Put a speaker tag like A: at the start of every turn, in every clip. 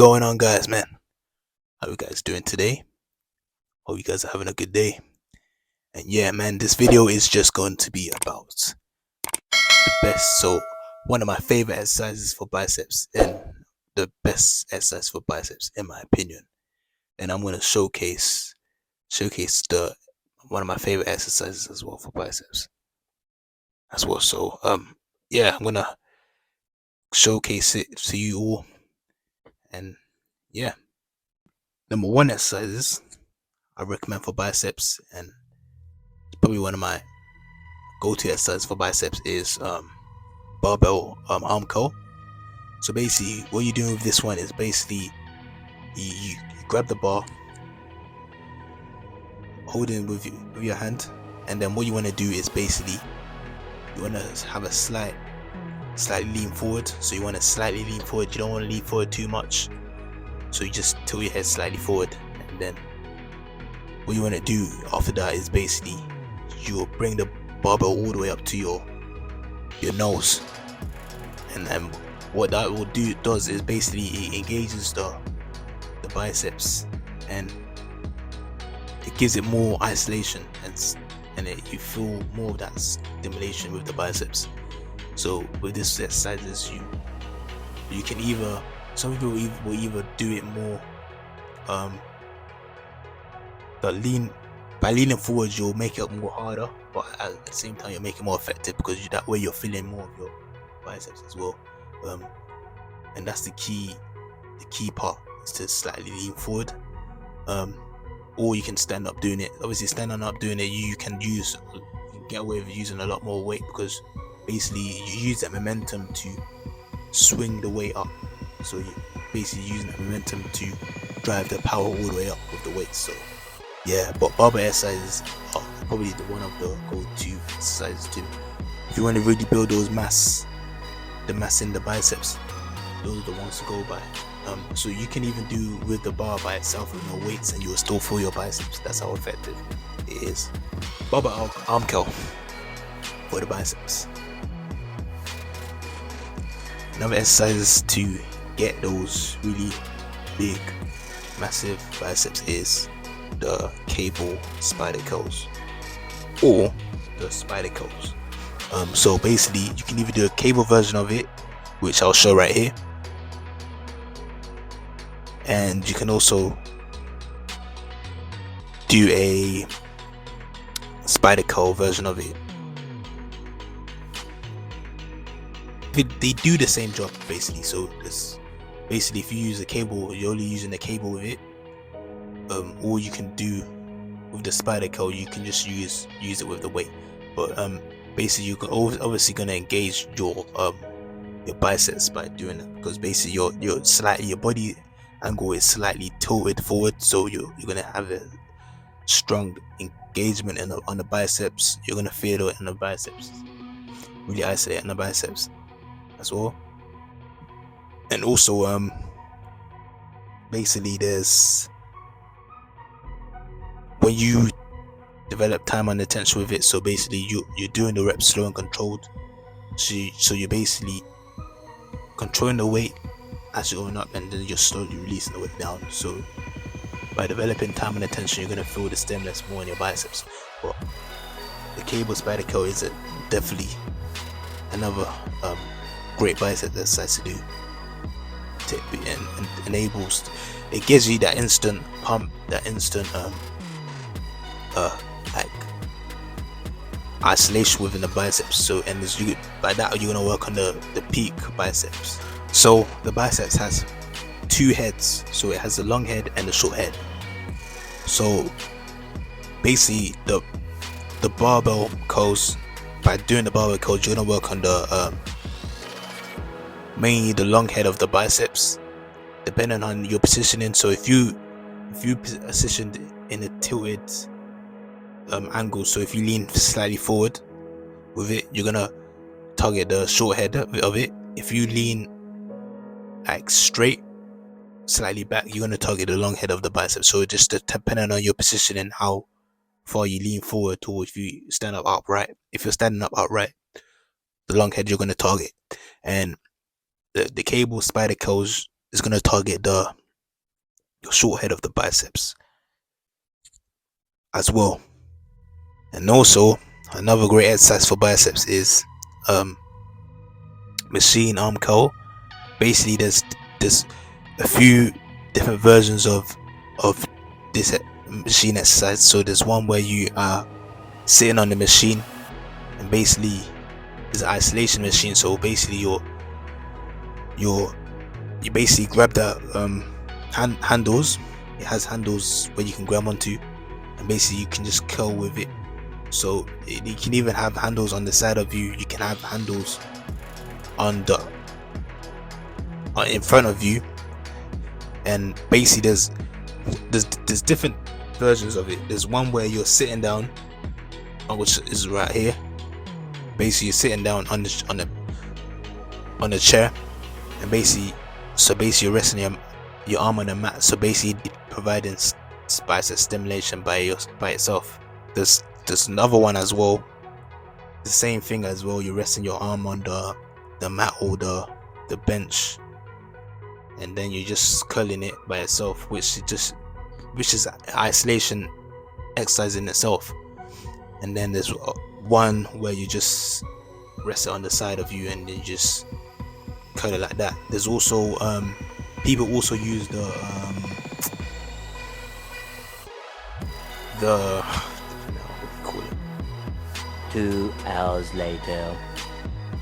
A: going on, guys, man? How you guys doing today? Hope you guys are having a good day. And yeah, man, this video is just going to be about the best. So, one of my favorite exercises for biceps, and the best exercise for biceps, in my opinion. And I'm gonna showcase the one of my favorite exercises as well for biceps as well. So, yeah, I'm gonna showcase it to you all. And yeah, number one exercises I recommend for biceps, and probably one of my go-to exercise for biceps is barbell arm curl. So basically, what you're doing with this one is basically you grab the bar, hold it with your hand, and then what you want to do is basically you want to have a slightly lean forward. So you want to slightly lean forward. You don't want to lean forward too much. So you just tilt your head slightly forward, and then what you want to do after that is basically you'll bring the barbell all the way up to your nose, and then what that will does is basically it engages the biceps, and it gives it more isolation, and you feel more of that stimulation with the biceps. So with this exercises, you can either, some people will either do it more by leaning forward, you'll make it more harder, but at the same time you'll make it more effective, because that way you're feeling more of your biceps as well. And that's the key part, is to slightly lean forward. Or you can stand up doing it. Obviously, standing up doing it, you can get away with using a lot more weight, because basically you use that momentum to swing the weight up. So you basically using that momentum to drive the power all the way up with the weight. So yeah, but barbell exercises are probably one of the go-to exercises too. If you want to really build the mass in the biceps, those are the ones to go by. So you can even do with the bar by itself with no weights, and you will still feel your biceps. That's how effective it is. Barbell arm curl for the biceps. Another exercise to get those really big, massive biceps is the cable spider curls, or the spider curls. So basically, you can either do a cable version of it, which I'll show right here, and you can also do a spider curl version of it. They do the same job basically. So it's basically, if you use a cable, you're only using the cable with it. Or you can do with the spider curl, you can just use it with the weight. But basically, you're obviously gonna engage your biceps by doing that, because basically your body angle is slightly tilted forward, so you're gonna have a strong engagement on the biceps. You're gonna feel it in the biceps, really isolate in the biceps as well. And also basically, there's, when you develop time under tension with it, so basically you're doing the reps slow and controlled. So you're basically controlling the weight as you're going up, and then you're slowly releasing the weight down. So by developing time and attention, you're going to feel the stimulus more in your biceps. But the cable spider curl is definitely another great bicep exercise to do. And enables, it gives you that instant pump, that instant like isolation within the biceps. So, and by that you're gonna work on the peak biceps. So the biceps has two heads, so it has the long head and the short head. So basically, the barbell curls, by doing the barbell curls, you're gonna work on the mainly the long head of the biceps, depending on your positioning. So if you positioned in a tilted angle, so if you lean slightly forward with it, you're gonna target the short head of it. If you lean like straight, slightly back, you're gonna target the long head of the bicep. So just depending on your positioning, how far you lean forward, or if you stand up upright. If you're standing up upright, the long head you're gonna target. And the cable spider curls it's gonna target the your short head of the biceps as well. And also another great exercise for biceps is um machine arm curl. Basically, there's a few different versions of this machine exercise. So there's one where you are sitting on the machine, and basically it's an isolation machine. So basically you basically grab the handles. It has handles where you can grab onto, and basically you can just curl with it. So you can even have handles on the side of you. You can have handles on the in front of you, and basically there's different versions of it. There's one where you're sitting down, which is right here. Basically, you're sitting down on the chair, and basically you're resting your arm on the mat. So basically, providing bicep stimulation by itself. There's another one as well. The same thing as well. You're resting your arm on the mat or the bench, and then you're just curling it by itself, which is isolation exercise in itself. And then there's one where you just rest it on the side of you and then you just curl it like that. There's also people also use the
B: 2 hours later.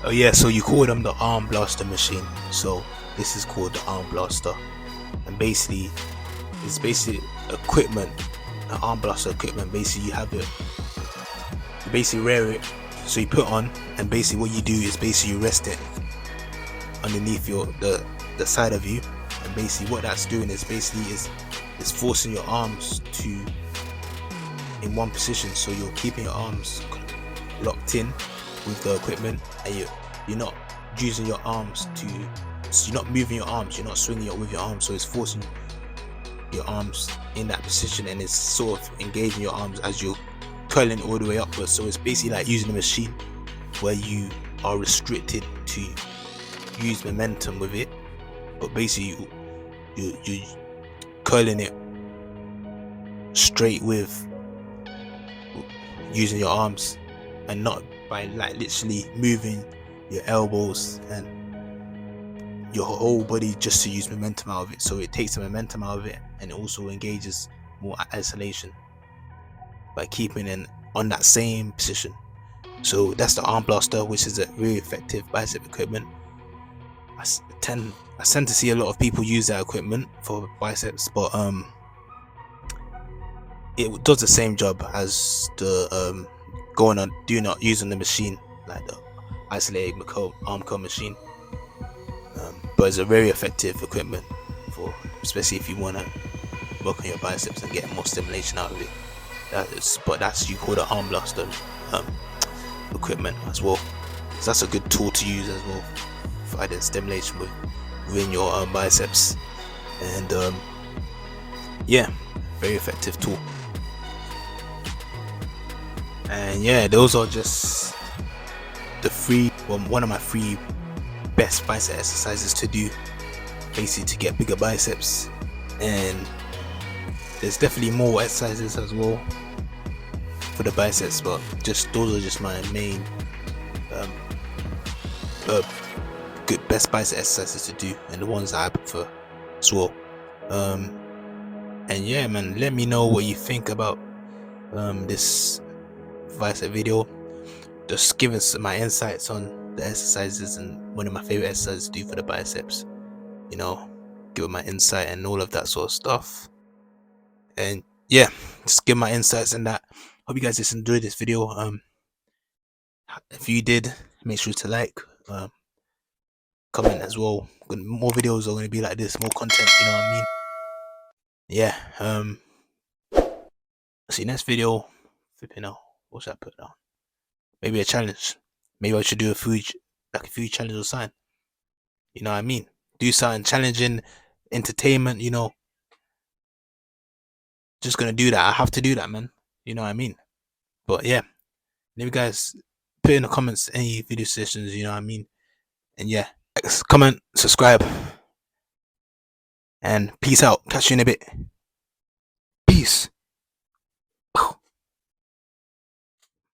A: Oh yeah, so you call them the arm blaster machine. So this is called the arm blaster, and basically it's basically equipment, an arm blaster equipment. Basically you have it, you basically wear it, so you put on, and basically what you do is basically you rest it underneath the side of you, and basically what that's doing is basically is forcing your arms to in one position. So you're keeping your arms locked in with the equipment, and you're not using your arms to, so you're not moving your arms, you're not swinging it with your arms, so it's forcing your arms in that position, and it's sort of engaging your arms as you're curling all the way upwards. So it's basically like using a machine where you are restricted to use momentum with it, but basically you curling it straight with using your arms, and not by like literally moving your elbows and your whole body just to use momentum out of it. So it takes the momentum out of it, and it also engages more isolation by keeping it on that same position. So that's the arm blaster, which is a really effective bicep equipment. I tend to see a lot of people use that equipment for biceps, but it does the same job as the using the machine, like the isolated arm curl machine. But it's a very effective equipment for, especially if you want to work on your biceps and get more stimulation out of it. That's you call the arm blaster equipment as well. So that's a good tool to use as well for adding stimulation within your biceps, and yeah, very effective tool. And yeah, those are just one of my 3 best bicep exercises to do, basically to get bigger biceps. And there's definitely more exercises as well for the biceps, but just those are just my main good best bicep exercises to do, and the ones that I prefer as well. And yeah, man, let me know what you think about this bicep video. Just give us my insights on the exercises and one of my favorite exercises to do for the biceps. Give it my insight and all of that sort of stuff. And yeah, just give my insights in that. Hope you guys just enjoyed this video. If you did, make sure to like, comment as well. More videos are going to be like this, more content, you know what I mean? Yeah. See you next video. Flipping out. What should I put down? Maybe a challenge. Maybe I should do a food challenge or something. You know what I mean? Do something challenging, entertainment, Just gonna do that. I have to do that, man. You know what I mean? But yeah, let you guys put in the comments any video suggestions, you know what I mean? And yeah, comment, subscribe. And peace out. Catch you in a bit. Peace.